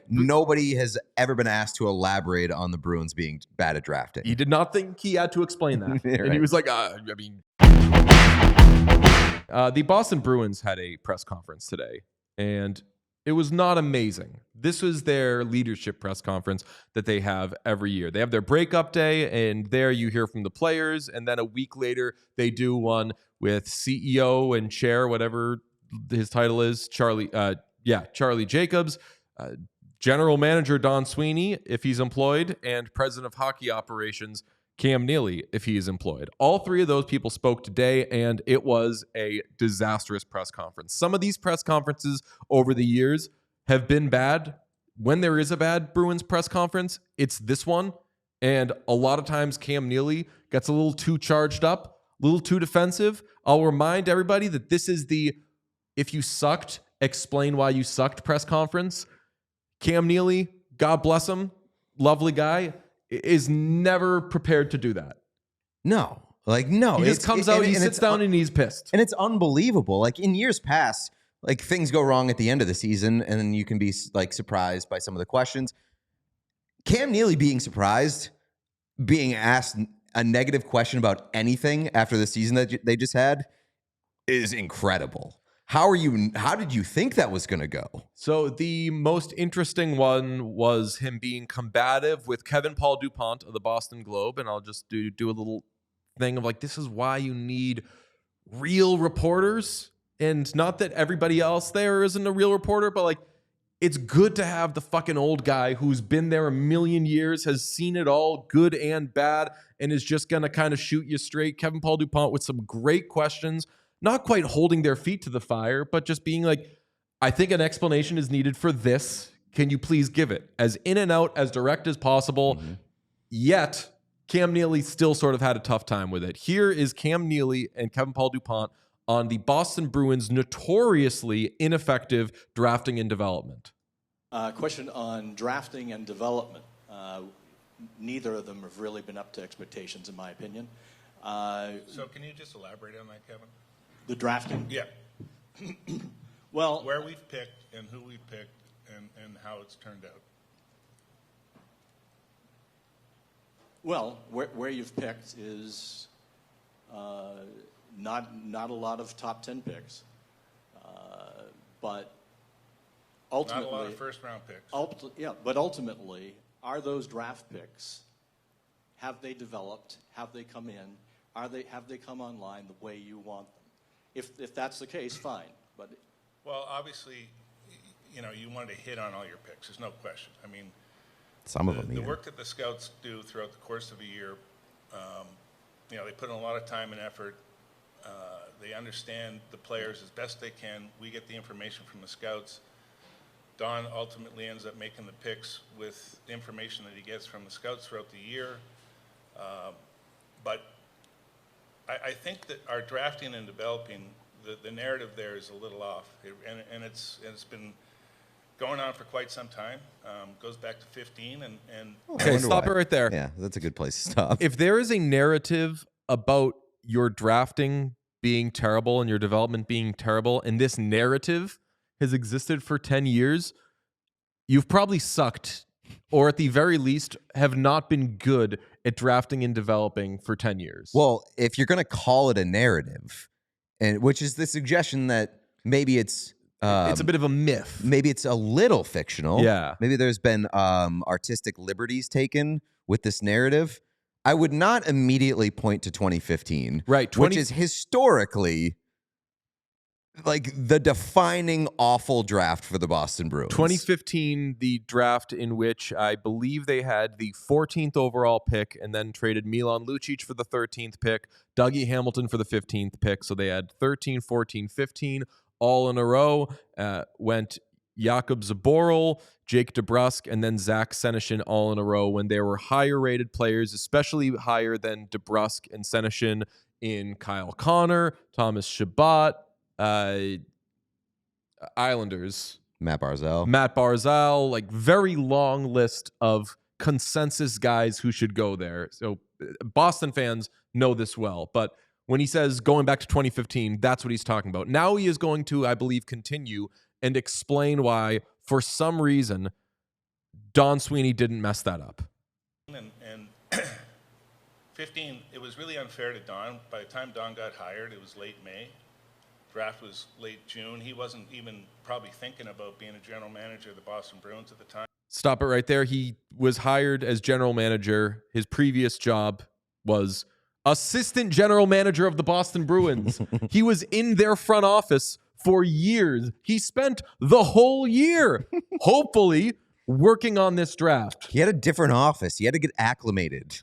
nobody has ever been asked to elaborate on the Bruins being bad at drafting. He did not think he had to explain that. Right. And he was like, the Boston Bruins had a press conference today, and it was not amazing. This was their leadership press conference that they have every year. They have their breakup day, and there you hear from the players, and then a week later, they do one with CEO and chair, whatever his title is, Charlie Jacobs, general manager Don Sweeney, if he's employed, and president of hockey operations Cam Neely, if he is employed. All three of those people spoke today, and it was a disastrous press conference. Some of these press conferences over the years have been bad. When there is a bad Bruins press conference, it's this one. And a lot of times Cam Neely gets a little too charged up, a little too defensive. I'll remind everybody that this is the "if you sucked, explain why you sucked" press conference. Cam Neely, God bless him, lovely guy, is never prepared to do that. No. He just comes out, he sits down, and he's pissed. And it's unbelievable. Like, in years past, like, things go wrong at the end of the season, and then you can be, like, surprised by some of the questions. Cam Neely being surprised, being asked a negative question about anything after the season that they just had is incredible. How did you think that was going to go? So the most interesting one was him being combative with Kevin Paul DuPont of the Boston Globe. And I'll just do a little thing of like, this is why you need real reporters. And not that everybody else there isn't a real reporter, but like, it's good to have the fucking old guy who's been there a million years, has seen it all, good and bad, and is just going to kind of shoot you straight. Kevin Paul DuPont with some great questions. Not quite holding their feet to the fire, but just being like, I think an explanation is needed for this. Can you please give it? As in and out, as direct as possible. Mm-hmm. Yet, Cam Neely still sort of had a tough time with it. Here is Cam Neely and Kevin Paul DuPont on the Boston Bruins' notoriously ineffective drafting and development. Question on drafting and development. Neither of them have really been up to expectations, in my opinion. So can you just elaborate on that, Kevin? The drafting? Yeah. Well, where we've picked and who we've picked and how it's turned out. Well, where you've picked is not a lot of top 10 picks, but ultimately not a lot of first-round picks. But ultimately, are those draft picks? Have they developed? Have they come in? Have they come online the way you want them? If that's the case, fine. But well, obviously, you wanted to hit on all your picks. There's no question. I mean, some of them. The work that the scouts do throughout the course of a year, they put in a lot of time and effort. They understand the players as best they can. We get the information from the scouts. Don ultimately ends up making the picks with the information that he gets from the scouts throughout the year. But I think that our drafting and developing, the narrative there is a little off. It's been going on for quite some time. Goes back to 15. Okay, stop it right there. Yeah, that's a good place to stop. If there is a narrative about your drafting being terrible and your development being terrible, and this narrative has existed for 10 years, you've probably sucked, or at the very least have not been good at drafting and developing for 10 years. Well, if you're going to call it a narrative, and which is the suggestion that maybe it's a bit of a myth. Maybe it's a little fictional. Yeah. Maybe there's been artistic liberties taken with this narrative. I would not immediately point to 2015, right? Which is historically like the defining awful draft for the Boston Bruins. 2015, the draft in which I believe they had the 14th overall pick and then traded Milan Lucic for the 13th pick, Dougie Hamilton for the 15th pick. So they had 13, 14, 15 all in a row. Went Jakub Zaboral, Jake DeBrusk, and then Zach Senyshyn all in a row when there were higher rated players, especially higher than DeBrusk and Senyshyn in Kyle Connor, Thomas Chabot, Islanders. Matt Barzal, like very long list of consensus guys who should go there. So Boston fans know this well, but when he says going back to 2015, that's what he's talking about. Now he is going to, I believe, continue and explain why, for some reason, Don Sweeney didn't mess that up. And 15, it was really unfair to Don. By the time Don got hired, it was late May. Draft was late June. He wasn't even probably thinking about being a general manager of the Boston Bruins at the time. Stop it right there. He was hired as general manager. His previous job was assistant general manager of the Boston Bruins. He was in their front office for years. He spent the whole year, hopefully, working on this draft. He had a different office. He had to get acclimated.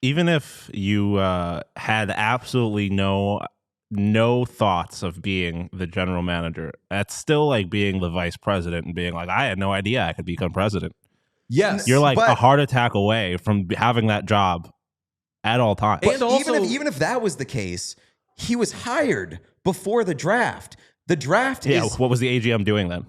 Even if you had absolutely no thoughts of being the general manager, that's still like being the vice president and being like, I had no idea I could become president. Yes. You're like a heart attack away from having that job at all times. And also, even if that was the case, he was hired before the draft. The draft is what was the AGM doing then?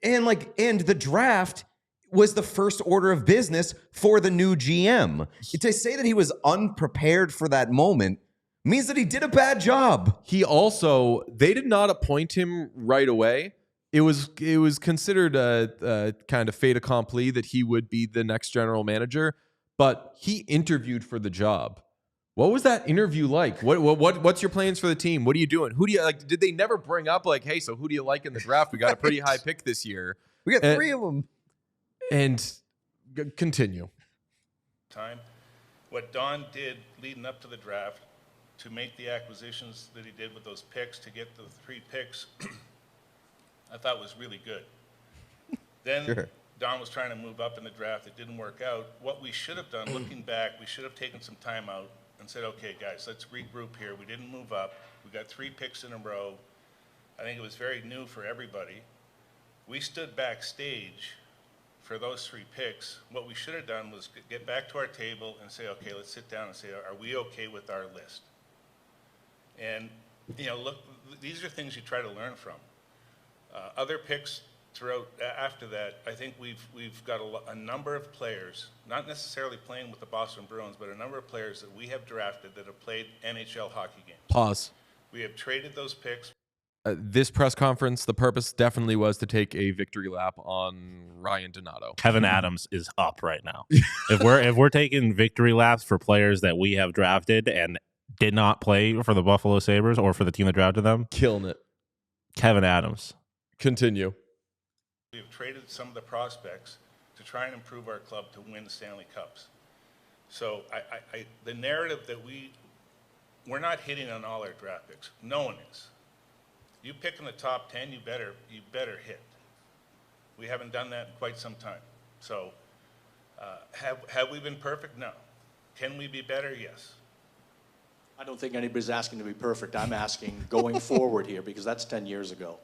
And the draft was the first order of business for the new GM. To say that he was unprepared for that moment means that he did a bad job. They did not appoint him right away. It was considered a kind of fait accompli that he would be the next general manager, but he interviewed for the job. What was that interview like? What's your plans for the team? What are you doing? Who do you like? Did they never bring up like, hey, so who do you like in the draft? We got a pretty high pick this year. We got 3 of them. And continue. What Don did leading up to the draft to make the acquisitions that he did with those picks to get the 3 picks, I thought was really good. Then Don was trying to move up in the draft. It didn't work out. What we should have done, looking back, we should have taken some time out and said, okay, guys, let's regroup here. We didn't move up. We got 3 picks in a row. I think it was very new for everybody. We stood backstage for those 3 picks. What we should have done was get back to our table and say, okay, let's sit down and say, are we okay with our list? And, look, these are things you try to learn from. Other picks throughout after that, I think we've got a number of players, not necessarily playing with the Boston Bruins, but a number of players that we have drafted that have played NHL hockey games. Pause. We have traded those picks. This press conference, the purpose definitely was to take a victory lap on Ryan Donato. Kevin Adams is up right now. if we're taking victory laps for players that we have drafted and did not play for the Buffalo Sabres or for the team that drafted them, killing it. Kevin Adams. Continue. We have traded some of the prospects to try and improve our club to win the Stanley Cups. So the narrative that we're not hitting on all our draft picks. No one is. You pick in the top 10, you better hit. We haven't done that in quite some time. So have we been perfect? No. Can we be better? Yes. I don't think anybody's asking to be perfect. I'm asking going forward here, because that's 10 years ago.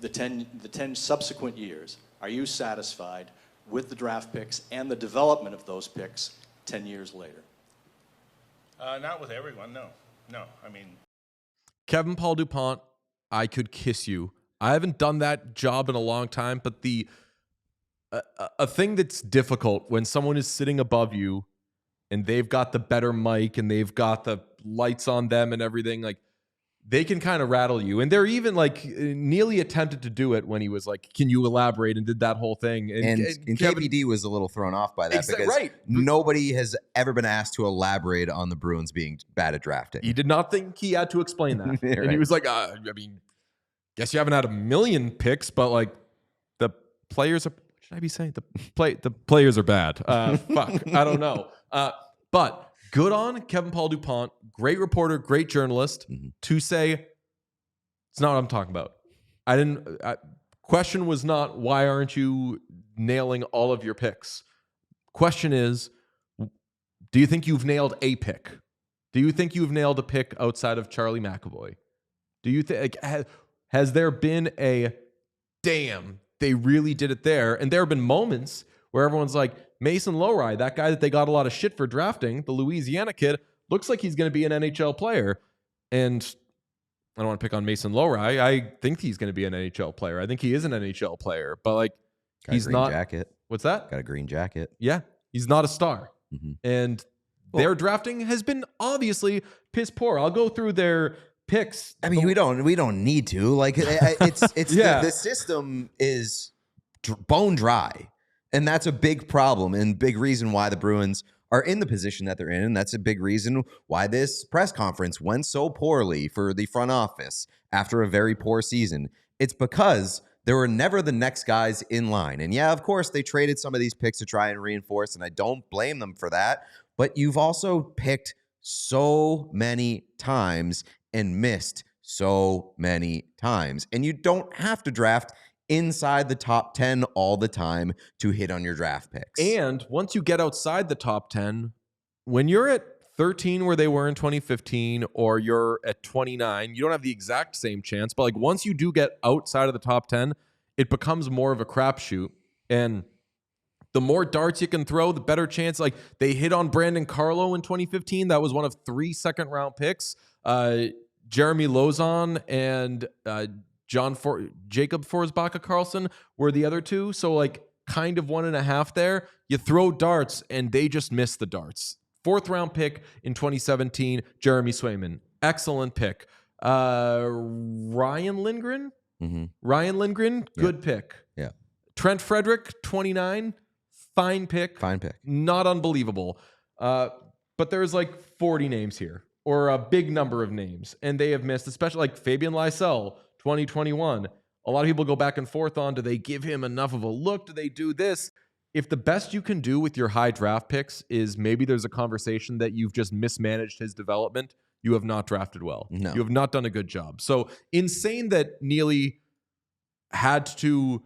The 10 subsequent years, are you satisfied with the draft picks and the development of those picks 10 years later? Not with everyone, no. No, I mean... Kevin Paul DuPont, I could kiss you. I haven't done that job in a long time, but a thing that's difficult when someone is sitting above you and they've got the better mic and they've got the lights on them and everything, like, they can kind of rattle you. And they're even like, Neely attempted to do it when he was like, can you elaborate, and did that whole thing. And Kevin, KVD was a little thrown off by that because nobody has ever been asked to elaborate on the Bruins being bad at drafting. He did not think he had to explain that. Right. And he was like, guess you haven't had a million picks, but like the players are, what should I be saying? The players are bad. Fuck, I don't know. But good on Kevin Paul DuPont, great reporter, great journalist, to say, it's not what I'm talking about. Question was not, why aren't you nailing all of your picks? Question is, do you think you've nailed a pick? Do you think you've nailed a pick outside of Charlie McAvoy? Do you think, has there been a, damn, they really did it there? And there have been moments where everyone's like, Mason Lowry, that guy that they got a lot of shit for drafting, the Louisiana kid, looks like he's going to be an NHL player. And I don't want to pick on Mason Lowry. I think he's going to be an NHL player. I think he is an NHL player, but like, he's not. Jacket. What's that? Got a green jacket. Yeah, he's not a star. And their drafting has been obviously piss poor. I'll go through their picks. I mean, we don't need to. Like, it's Yeah. the system is bone dry. And that's a big problem and big reason why the Bruins are in the position that they're in. And that's a big reason why this press conference went so poorly for the front office after a very poor season. It's because there were never the next guys in line. And yeah, of course, they traded some of these picks to try and reinforce, and I don't blame them for that. But you've also picked so many times and missed so many times. And you don't have to draft inside the top 10 all the time to hit on your draft picks. And once you get outside the top 10, when you're at 13 where they were in 2015 or you're at 29, you don't have the exact same chance. But like once you do get outside of the top 10, it becomes more of a crapshoot. And the more darts you can throw, the better chance. Like they hit on Brandon Carlo in 2015. That was one of 3 second-round picks. Jeremy Lozon and Jacob Forsbacka Karlsson were the other 2. So like kind of 1.5 there. You throw darts and they just miss the darts. 4th round pick in 2017, Jeremy Swayman. Excellent pick. Ryan Lindgren? Mm-hmm. Ryan Lindgren, good pick. Yeah. Trent Frederick, 29. Fine pick. Fine pick. Not unbelievable. But there's like 40 names here, or a big number of names, and they have missed, especially like Fabian Lysell, 2021. A lot of people go back and forth on, do they give him enough of a look? Do they do this? If the best you can do with your high draft picks is maybe there's a conversation that you've just mismanaged his development, you have not drafted well. No. You have not done a good job. So insane that Neely had to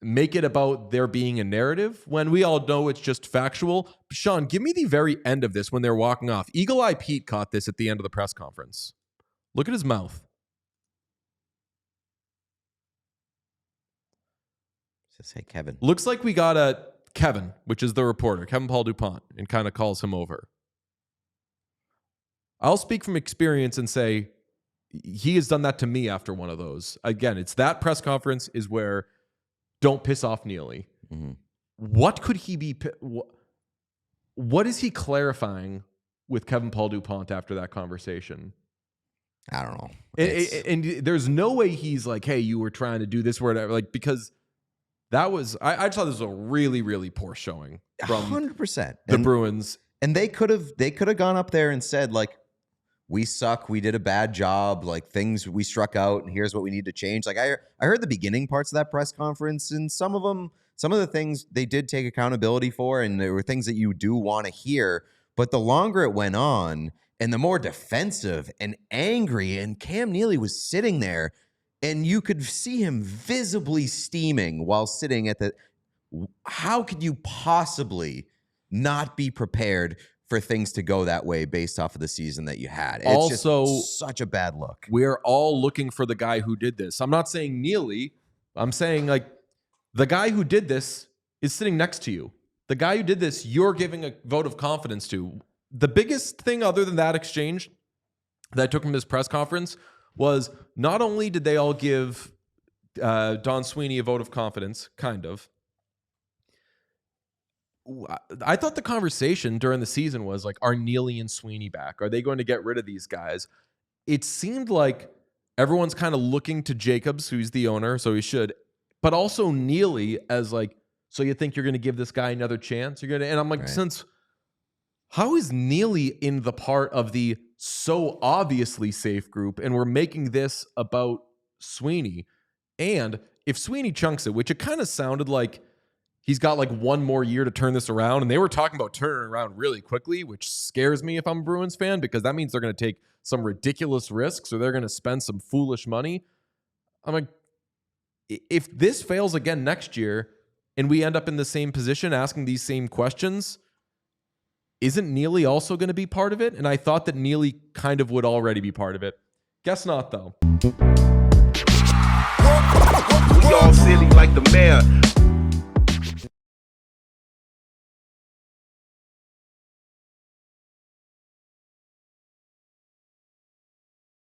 make it about there being a narrative when we all know it's just factual. Sean, give me the very end of this when they're walking off. Eagle Eye Pete caught this at the end of the press conference. Look at his mouth. Just say Kevin. Looks like we got a Kevin, which is the reporter, Kevin Paul DuPont, and kind of calls him over. I'll speak from experience and say he has done that to me after one of those. Again, it's that press conference is where don't piss off Neely. Mm-hmm. What could he be? What is he clarifying with Kevin Paul DuPont after that conversation? I don't know. And there's no way he's like, hey, you were trying to do this or whatever. Like, because that was, I just thought this was a really, really poor showing from 100%. the Bruins. And they could have gone up there and said, like, we suck, we did a bad job, like things we struck out, and here's what we need to change. Like I heard the beginning parts of that press conference, and some of the things they did take accountability for, and there were things that you do want to hear. But the longer it went on, and the more defensive and angry, and Cam Neely was sitting there, and you could see him visibly steaming while sitting at the. How could you possibly not be prepared for things to go that way based off of the season that you had? It's also just such a bad look. We're all looking for the guy who did this. I'm not saying Neely. I'm saying like the guy who did this is sitting next to you. The guy who did this, you're giving a vote of confidence to. The biggest thing other than that exchange that I took from this press conference was not only did they all give Don Sweeney a vote of confidence, kind of. I thought the conversation during the season was like, are Neely and Sweeney back? Are they going to get rid of these guys? It seemed like everyone's kind of looking to Jacobs, who's the owner, so he should, but also Neely as like, so you think you're going to give this guy another chance? You're going to, and I'm like, Right. Since how is Neely in the part of the so obviously safe group, and we're making this about Sweeney? And if Sweeney chunks it, which it kind of sounded like he's got like one more year to turn this around, and they were talking about turning it around really quickly, which scares me if I'm a Bruins fan, because that means they're going to take some ridiculous risks or they're going to spend some foolish money. I'm like, if this fails again next year and we end up in the same position asking these same questions, isn't Neely also going to be part of it? And I thought that Neely kind of would already be part of it. Guess not, though. We all silly like the mayor.